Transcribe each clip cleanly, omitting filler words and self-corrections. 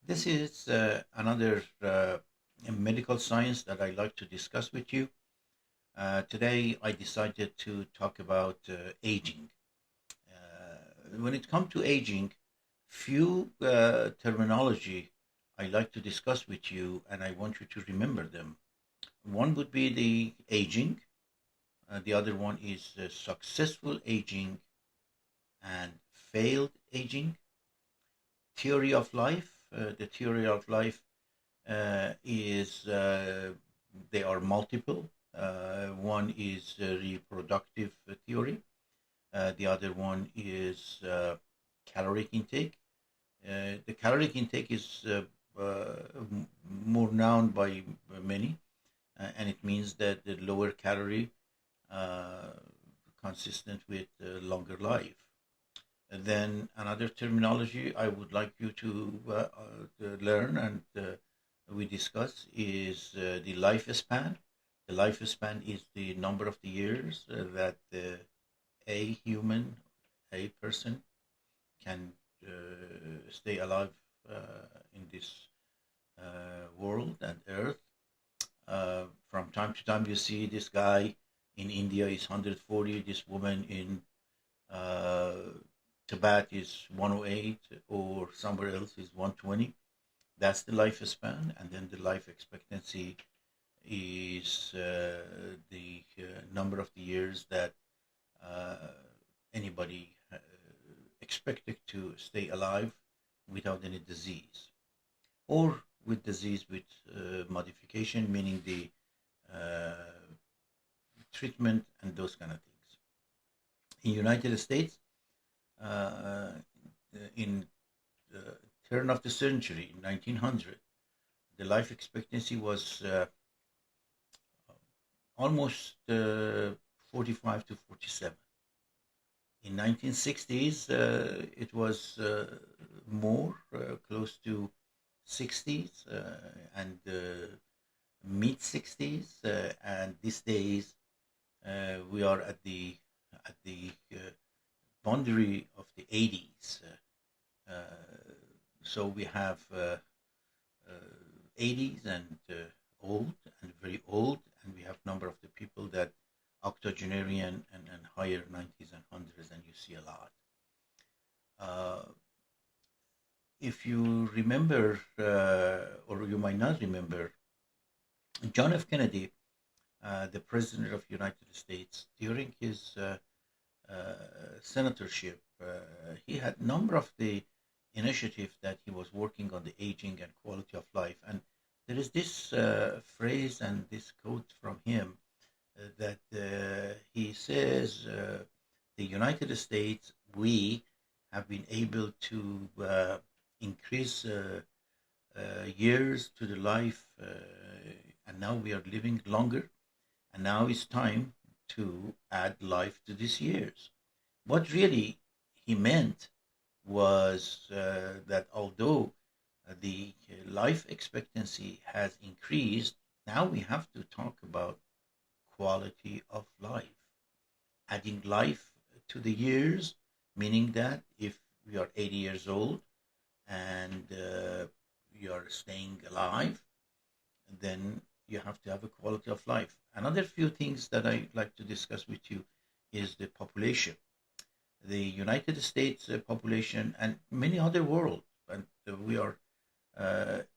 This is another medical science that I like to discuss with you. Today, I decided to talk about aging. When it comes to aging, few terminology I like to discuss with you, and I want you to remember them. One would be the aging, the other one is successful aging and failed aging. Theory of life. The theory of life is they are multiple. One is reproductive theory. The other one is caloric intake. The caloric intake is more known by many, and it means that the lower calorie uh, consistent with longer life. And then another terminology I would like you to learn and we discuss is the lifespan. The lifespan is the number of the years that a human, a person can stay alive in this world and earth. From time to time, you see this guy in India is 140, this woman in uh, Tibet is 108, or somewhere else is 120. That's the lifespan, and then the life expectancy is the number of the years that uh, anybody expected to stay alive without any disease, or with disease with modification, meaning the uh, treatment and those kind of things. In United States, uh, in the turn of the century, in 1900, the life expectancy was almost 45 to 47. In 1960s, it was more, close to 60s and mid 60s, and these days we are at the boundary of the 80s. So we have 80s and old and very old, and we have number of the people that octogenarian and higher 90s and hundreds, and you see a lot. Uh, if you remember, or you might not remember, John F. Kennedy, the President of the United States, during his senatorship, he had a number of the initiatives that he was working on the aging and quality of life. And there is this phrase and this quote from him that he says, the United States, we have been able to increase years to the life, and now we are living longer, and now it's time to add life to these years. What really he meant was that although the life expectancy has increased, now we have to talk about quality of life, adding life to the years, meaning that if we are 80 years old and you are staying alive, then you have to have a quality of life. Another few things that I like to discuss with you is the population. The United States population and many other world, and we are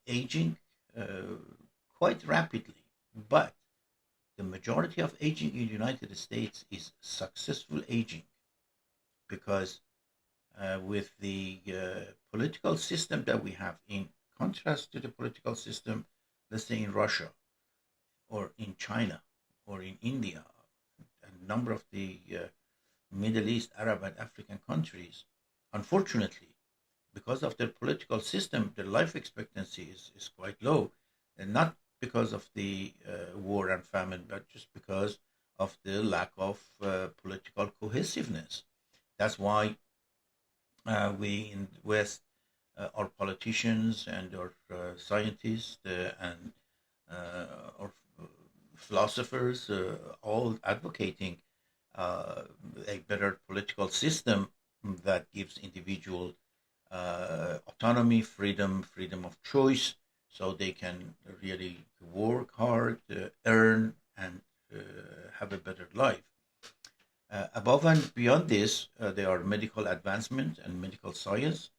aging uh, quite rapidly. But the majority of aging in the United States is successful aging because with the political system that we have, in contrast to the political system, let's say in Russia or in China or in India, and a number of the Middle East, Arab, and African countries, unfortunately, because of their political system, their life expectancy is quite low, and not because of the war and famine, but just because of the lack of political cohesiveness. That's why we in the West, our politicians and our scientists and our philosophers, all advocating uh, a better political system that gives individual autonomy, freedom of choice, so they can really work hard, earn, and have a better life. Above and beyond this, there are medical advancement and medical science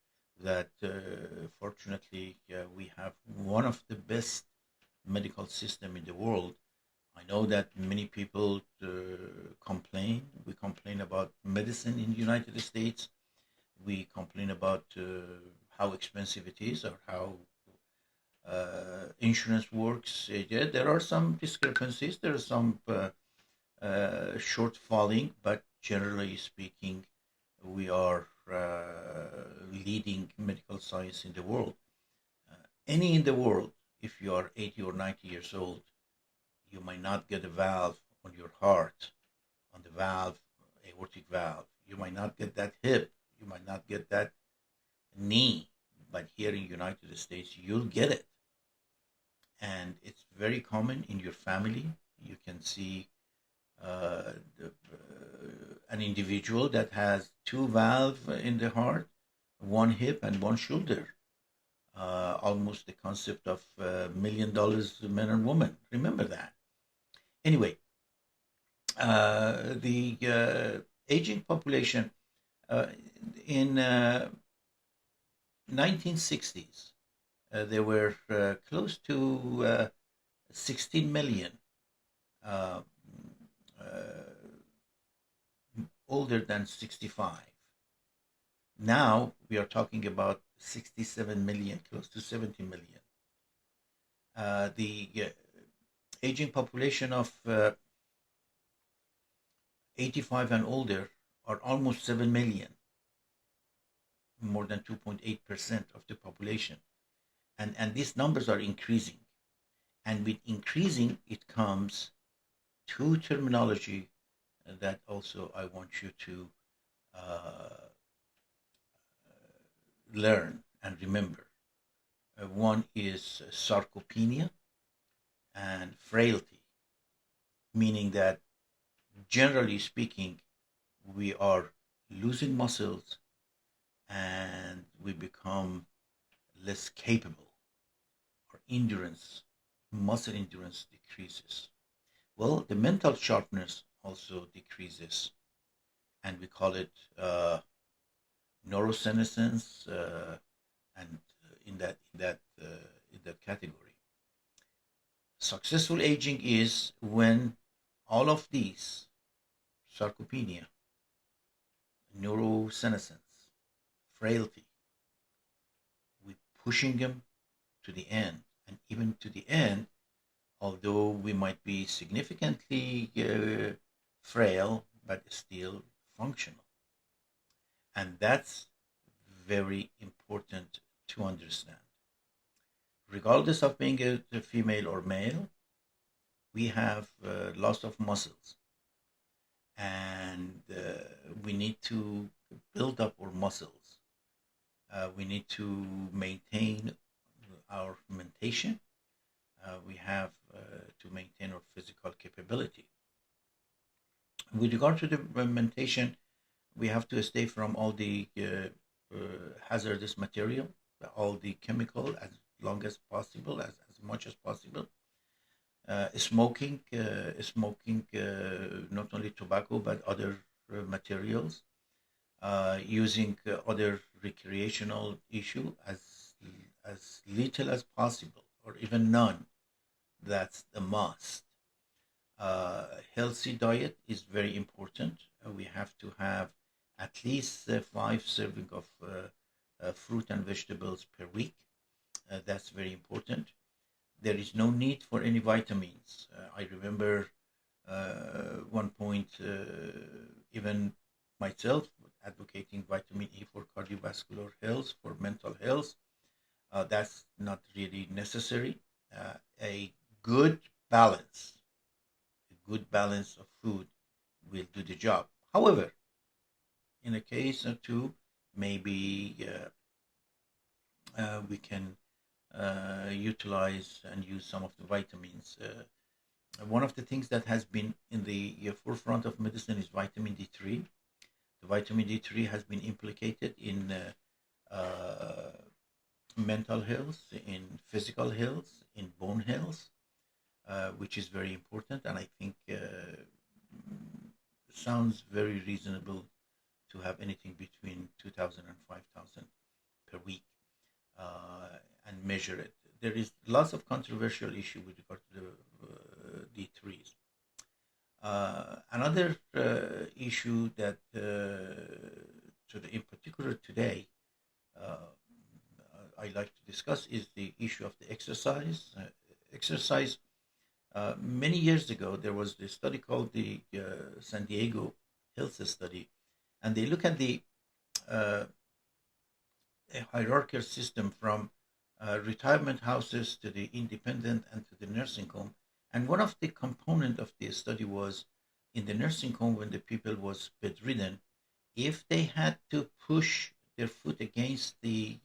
that, fortunately, we have one of the best medical system in the world. I know that many people complain. We complain about medicine in the United States. We complain about how expensive it is or how insurance works. Yeah, there are some discrepancies. There are some shortfalling, but generally speaking, we are leading medical science in the world. Any in the world, if you are 80 or 90 years old, you might not get a valve on your heart, on the valve, aortic valve. You might not get that hip. You might not get that knee. But here in the United States, you'll get it. And it's very common in your family. You can see an individual that has two valves in the heart, one hip and one shoulder. Almost the concept of $1 million men and women. Remember that. Anyway, the aging population uh, in 1960s, there were close to 16 million uh, uh, older than 65. Now we are talking about 67 million, close to 70 million. The aging population of 85 and older are almost 7 million, more than 2.8% of the population. And these numbers are increasing. And with increasing, it comes two terminology that also I want you to uh, learn and remember. One is sarcopenia and frailty, meaning that generally speaking, we are losing muscles and we become less capable. Our endurance, muscle endurance decreases. Well, the mental sharpness also decreases, and we call it neurosenescence, and in that category. Successful aging is when all of these sarcopenia, neurosenescence, frailty, we pushing them to the end, and even to the end, although we might be significantly frail, but still functional. And that's very important to understand. Regardless of being a female or male, we have loss of muscles, and we need to build up our muscles. We need to maintain our mentation. We have to maintain our physical capability. With regard to the mentation, we have to stay from all the hazardous material, all the chemical as long as possible, as much as possible. Smoking not only tobacco but other materials, using other recreational issue as little as possible, or even none. That's the must. Healthy diet is very important. We have to have at least 5 serving of fruit and vegetables per week. That's very important. There is no need for any vitamins. I remember one point, even myself advocating vitamin E for cardiovascular health, for mental health. That's not really necessary. A good balance, a good balance of food will do the job. However, in a case or two, maybe we can utilize and use some of the vitamins. One of the things that has been in the forefront of medicine is vitamin D3. The vitamin D3 has been implicated in uh, mental health, in physical health, in bone health, which is very important. And I think sounds very reasonable to have anything between 2,000 and 5,000 per week, and measure it. There is lots of controversial issue with regard to the D3s. Another issue that, in particular today, I like to discuss is the issue of the exercise. Exercise. Many years ago, there was this study called the San Diego Health Study, and they look at the hierarchical system from retirement houses to the independent and to the nursing home. And one of the component of the study was in the nursing home when the people was bedridden, if they had to push their foot against the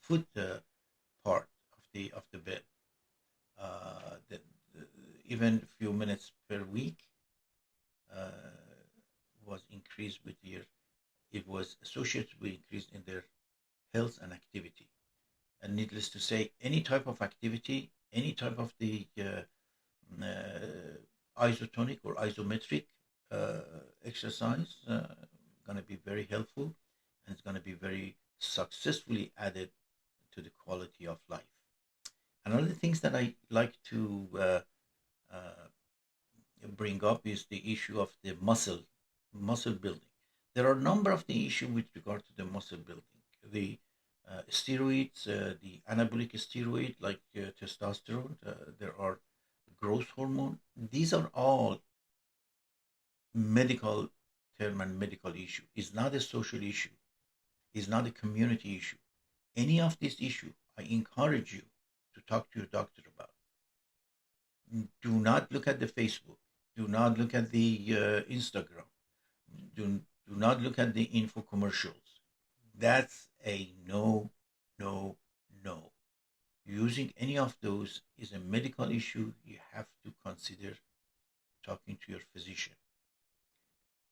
foot part of the bed, the, even a few minutes per week uh, was increased with their, it was associated with increase in their health and activity. And needless to say, any type of activity, any type of the isotonic or isometric exercise going to be very helpful, and it's going to be very successfully added to the quality of life. Another things that I like to bring up is the issue of the muscle building. There are a number of the issue with regard to the muscle building. The steroids, the anabolic steroid like testosterone. There are growth hormone. These are all medical term and medical issue. It's not a social issue. It's not a community issue. Any of this issue, I encourage you to talk to your doctor about. Do not look at the Facebook. Do not look at the Instagram. Do not look at the info commercials. That's a no, no, no. Using any of those is a medical issue. You have to consider talking to your physician.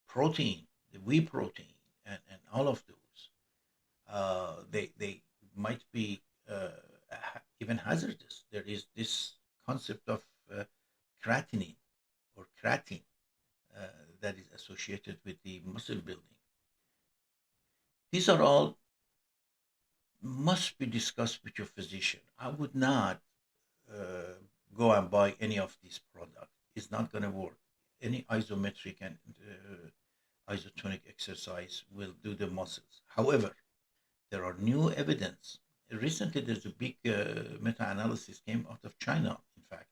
Protein, the whey protein, and all of those, they might be even hazardous. There is this concept of creatinine or creatine uh, that is associated with the muscle building. These are all must be discussed with your physician. I would not uh, go and buy any of these products. It's not going to work. Any isometric and isotonic exercise will do the muscles. However, there are new evidence. Recently, there's a big meta-analysis came out of China, in fact,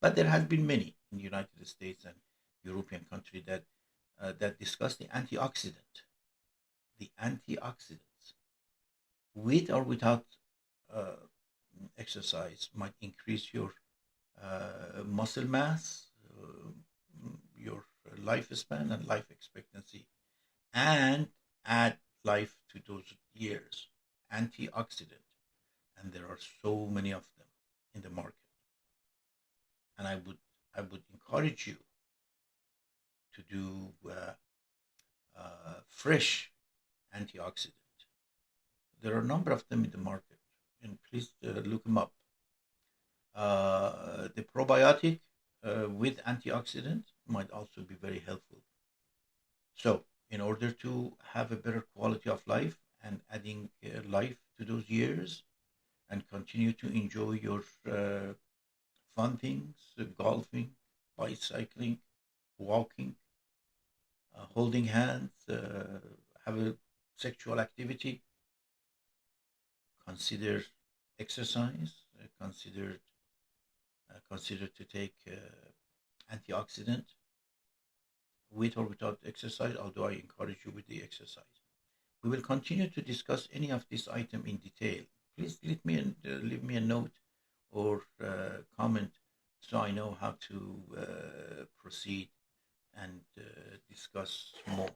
but there has been many in the United States and European country that discuss the antioxidants, with or without uh, exercise, might increase your muscle mass, your lifespan and life expectancy, and add life to those years. Antioxidant, and there are so many of them in the market. And I would encourage you to do fresh antioxidant. There are a number of them in the market, and please look them up. The probiotic with antioxidant might also be very helpful. So, in order to have a better quality of life and adding life to those years and continue to enjoy your fun things, golfing, bicycling, walking, holding hands, have a sexual activity, consider exercise, consider to take antioxidant with or without exercise, although I encourage you with the exercise. We will continue to discuss any of this item in detail. Please leave me a note or comment so I know how to proceed and discuss more.